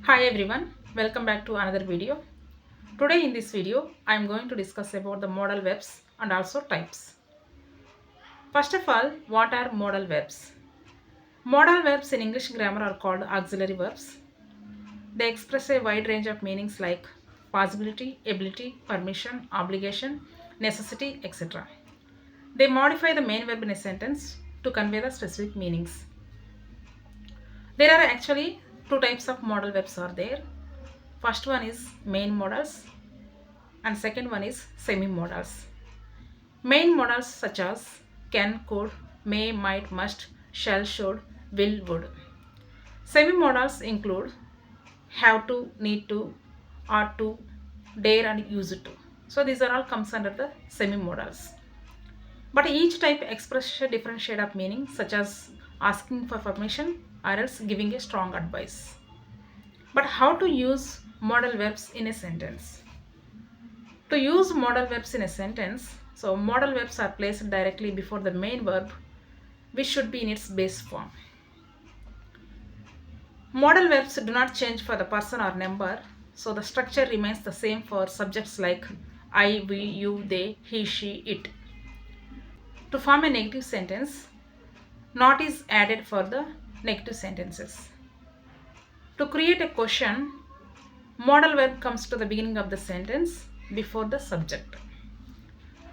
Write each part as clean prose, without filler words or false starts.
Hi everyone, welcome back to another video. Today in this video, I am going to discuss about the modal verbs and also types. First of all, what are modal verbs? Modal verbs in English grammar are called auxiliary verbs. They express a wide range of meanings like possibility, ability, permission, obligation, necessity, etc. They modify the main verb in a sentence to convey the specific meanings. There are actually two types of modal verbs are there. First one is main modals and second one is semi-modals. Main modals such as can, could, may, might, must, shall, should, will, would. Semi-modals include have to, need to, ought to, dare and used to. So these are all comes under the semi-modals. But each type expresses a different shade of meaning such as asking for permission or else giving a strong advice. But how to use modal verbs in a sentence? To use modal verbs in a sentence, so modal verbs are placed directly before the main verb, which should be in its base form. Modal verbs do not change for the person or number, so the structure remains the same for subjects like I, we, you, they, he, she, it. To form a negative sentence, not is added for the negative sentences. To create a question, modal verb comes to the beginning of the sentence before the subject.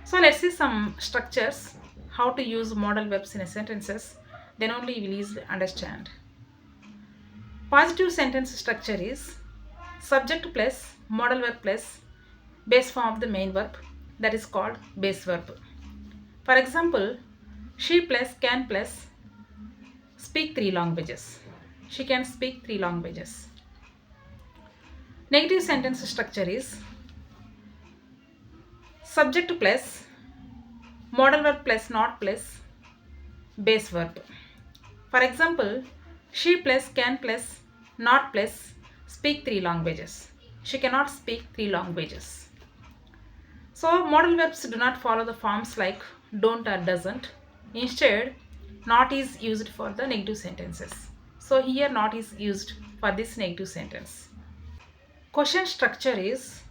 So let's see some structures, how to use modal verbs in a sentences, then only you will easily understand. Positive sentence structure is subject plus modal verb plus base form of the main verb, that is called base verb. For example, she plus can plus speak three languages. She can speak three languages. Negative sentence structure is subject plus modal verb plus not plus base verb. For example, she plus can plus not plus speak three languages. She cannot speak three languages. So, modal verbs do not follow the forms like don't or doesn't. Instead, not is used for the negative sentences. So, here not is used for this negative sentence. Question structure is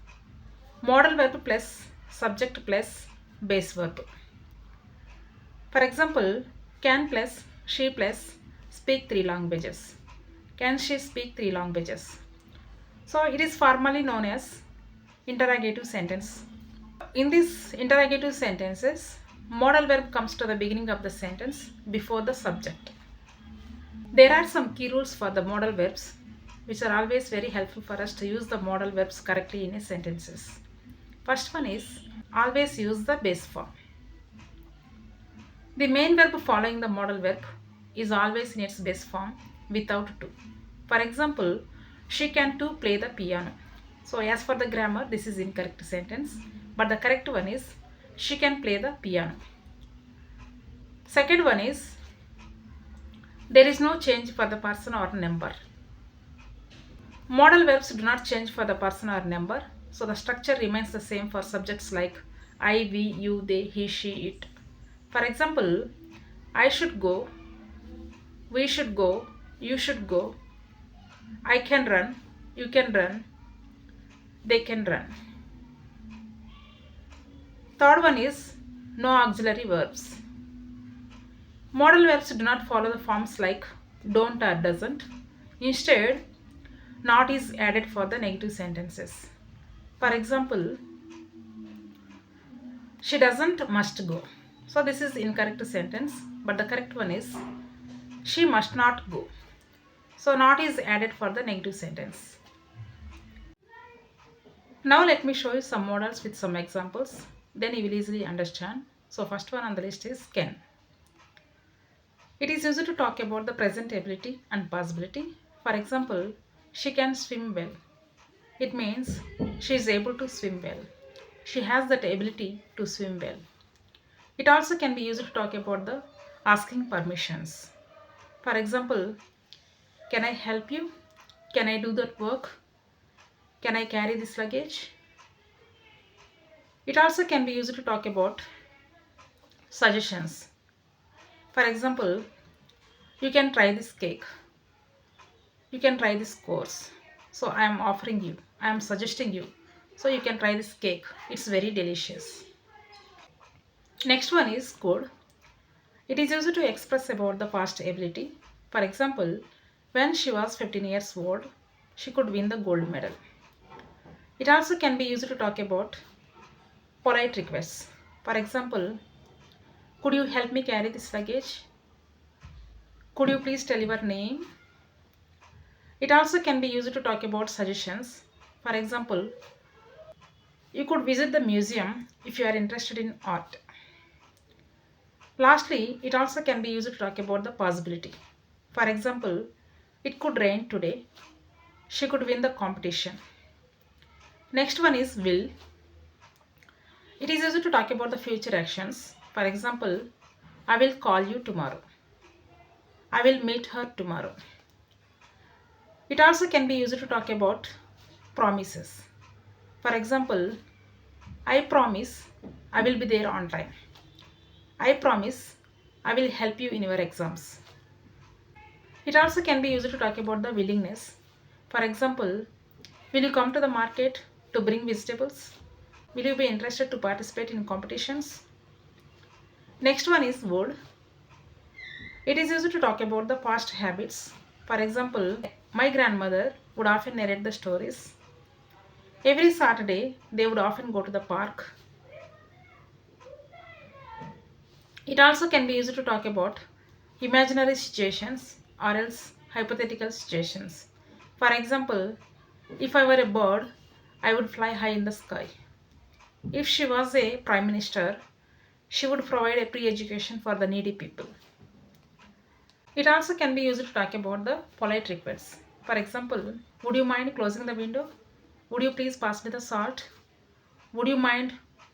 modal verb plus subject plus base verb. For example, can plus she plus speak three languages. Can she speak three languages? So it is formally known as interrogative sentence. In these interrogative sentences, modal verb comes to the beginning of the sentence before the subject. There are some key rules for the modal verbs which are always very helpful for us to use the modal verbs correctly in a sentences. First one is always use the base form. The main verb following the modal verb is always in its base form without to. For example, she can too play the piano. So as for the grammar, this is incorrect sentence, but the correct one is she can play the piano. Second one is there is no change for the person or number. Modal verbs do not change for the person or number, so the structure remains the same for subjects like I, we, you, they, he, she, it. For example, I should go, we should go, you should go, I can run, you can run, they can run. Third one is no auxiliary verbs. Modal verbs do not follow the forms like don't or doesn't. Instead, not is added for the negative sentences. For example, she doesn't must go. So this is incorrect sentence, but the correct one is she must not go. So not is added for the negative sentence. Now let me show you some modals with some examples. Then you will easily understand. So first one on the list is can. It is used to talk about the present ability and possibility. For example, she can swim well. It means she is able to swim well. She has that ability to swim well. It also can be used to talk about the asking permissions. For example, can I help you? Can I do that work? Can I carry this luggage? It also can be used to talk about suggestions. For example, you can try this cake. You can try this course. So I am offering you, I am suggesting you. So you can try this cake. It's very delicious. Next one is could. It is used to express about the past ability. For example, when she was 15 years old, she could win the gold medal. It also can be used to talk about polite requests. For example, could you help me carry this luggage? Could you please tell your name? It also can be used to talk about suggestions. For example, you could visit the museum if you are interested in art. Lastly, it also can be used to talk about the possibility. For example, it could rain today. She could win the competition. Next one is will. It is used to talk about the future actions. For example, I will call you tomorrow. I will meet her tomorrow. It also can be used to talk about promises. For example, I promise I will be there on time. I promise I will help you in your exams. It also can be used to talk about the willingness. For example, will you come to the market to bring vegetables? Will you be interested to participate in competitions? Next one is would. It is used to talk about the past habits. For example, my grandmother would often narrate the stories. Every Saturday, they would often go to the park. It also can be used to talk about imaginary situations or else hypothetical situations. For example, if I were a bird, I would fly high in the sky. If she was a prime minister, she would provide a pre education for the needy people. It also can be used to talk about the polite requests. For example, would you mind closing the window? Would you please pass me the salt? Would you mind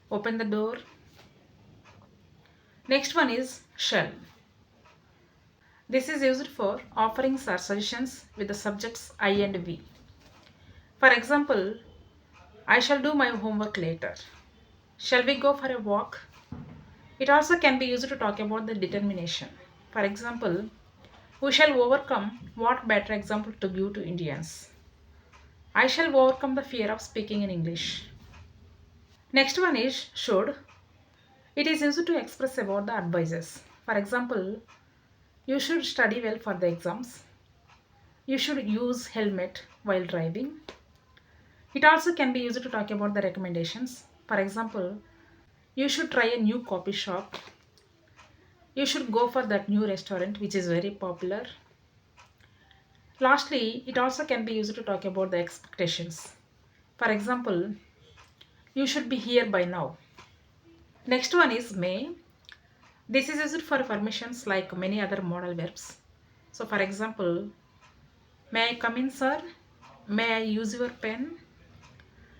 open the door? Next one is shall. This is used for offerings or suggestions with the subjects I and we. For example, I shall do my homework later. Shall we go for a walk? It also can be used to talk about the determination. For example, we shall overcome. What better example to give to Indians? I shall overcome the fear of speaking in English. Next one is should. It is used to express about the advices. For example, you should study well for the exams. You should use helmet while driving. It also can be used to talk about the recommendations. For example, you should try a new coffee shop. You should go for that new restaurant which is very popular. Lastly, it also can be used to talk about the expectations. For example, you should be here by now. Next one is may. This is used for permissions like many other modal verbs. So, for example, may I come in, sir? May I use your pen?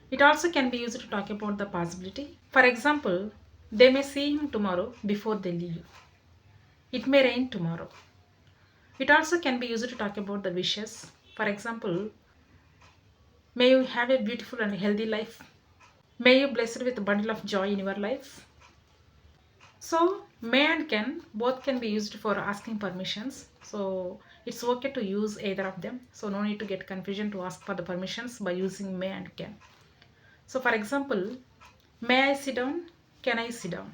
It also can be used to talk about the possibility. For example, they may see him tomorrow before they leave. It may rain tomorrow. It also can be used to talk about the wishes. For example, may you have a beautiful and healthy life. May you blessed with a bundle of joy in your life. So, may and can both can be used for asking permissions. So, it's okay to use either of them. So, no need to get confusion to ask for the permissions by using may and can. So, for example, may I sit down? Can I sit down?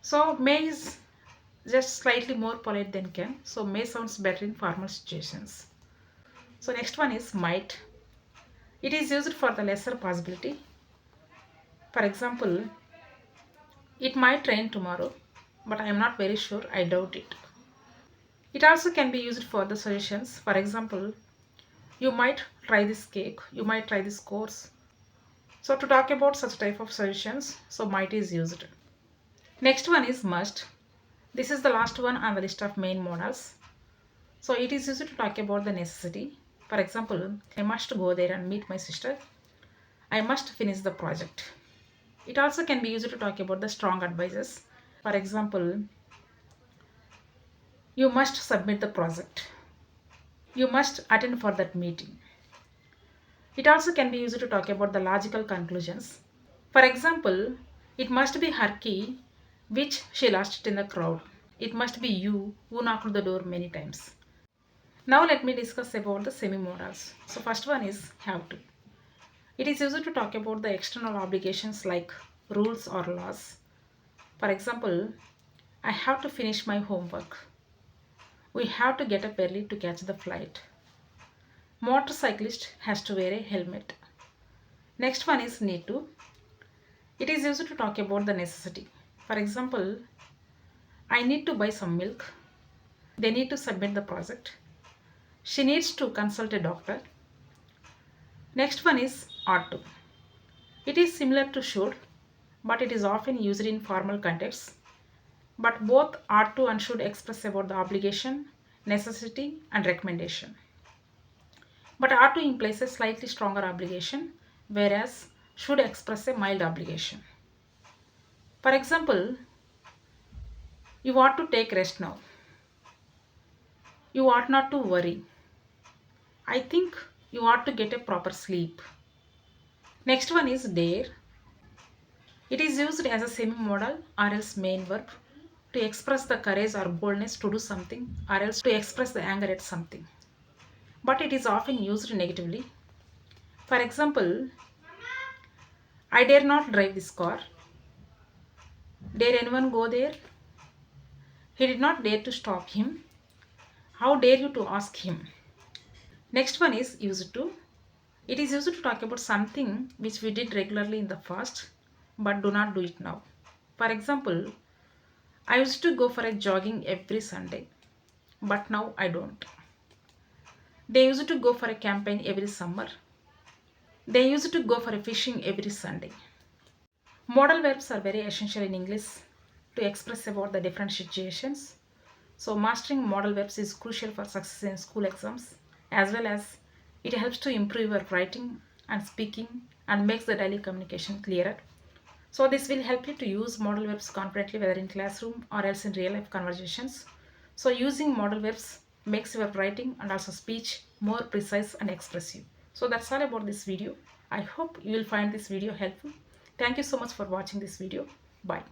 So, may is just slightly more polite than can. So, may sounds better in formal situations. So, next one is might. It is used for the lesser possibility. For example, it might rain tomorrow, but I am not very sure. I doubt it. It also can be used for the suggestions. For example, you might try this cake, you might try this course. So to talk about such type of suggestions, so might is used. Next one is must. This is the last one on the list of main modals. So it is used to talk about the necessity. For example, I must go there and meet my sister. I must finish the project. It also can be used to talk about the strong advices. For example, you must submit the project. You must attend for that meeting. It also can be used to talk about the logical conclusions. For example, it must be her key which she lost it in the crowd. It must be you who knocked the door many times. Now let me discuss about the semi-modals. So first one is have to. It is used to talk about the external obligations like rules or laws. For example, I have to finish my homework. We have to get up early to catch the flight. Motorcyclist has to wear a helmet. Next one is need to. It is used to talk about the necessity. For example, I need to buy some milk. They need to submit the project. She needs to consult a doctor. Next one is ought to. It is similar to should, but it is often used in formal contexts. But both ought to and should express about the obligation, necessity, and recommendation. But ought to implies a slightly stronger obligation, whereas should express a mild obligation. For example, you ought to take rest now. You ought not to worry. I think you ought to get a proper sleep. Next one is dare. It is used as a semi-modal or else main verb to express the courage or boldness to do something or else to express the anger at something. But it is often used negatively. For example, I dare not drive this car. Dare anyone go there? He did not dare to stop him. How dare you to ask him? Next one is used to. It is used to talk about something which we did regularly in the past but do not do it now. For example, I used to go for a jogging every Sunday, but now I don't. They used to go for a campaign every summer. They used to go for a fishing every Sunday. Modal verbs are very essential in English to express about the different situations. So mastering modal verbs is crucial for success in school exams as well as it helps to improve your writing and speaking and makes the daily communication clearer. So this will help you to use modal verbs confidently whether in classroom or else in real life conversations. So using modal verbs makes your writing and also speech more precise and expressive. So that's all about this video. I hope you will find this video helpful. Thank you so much for watching this video. Bye.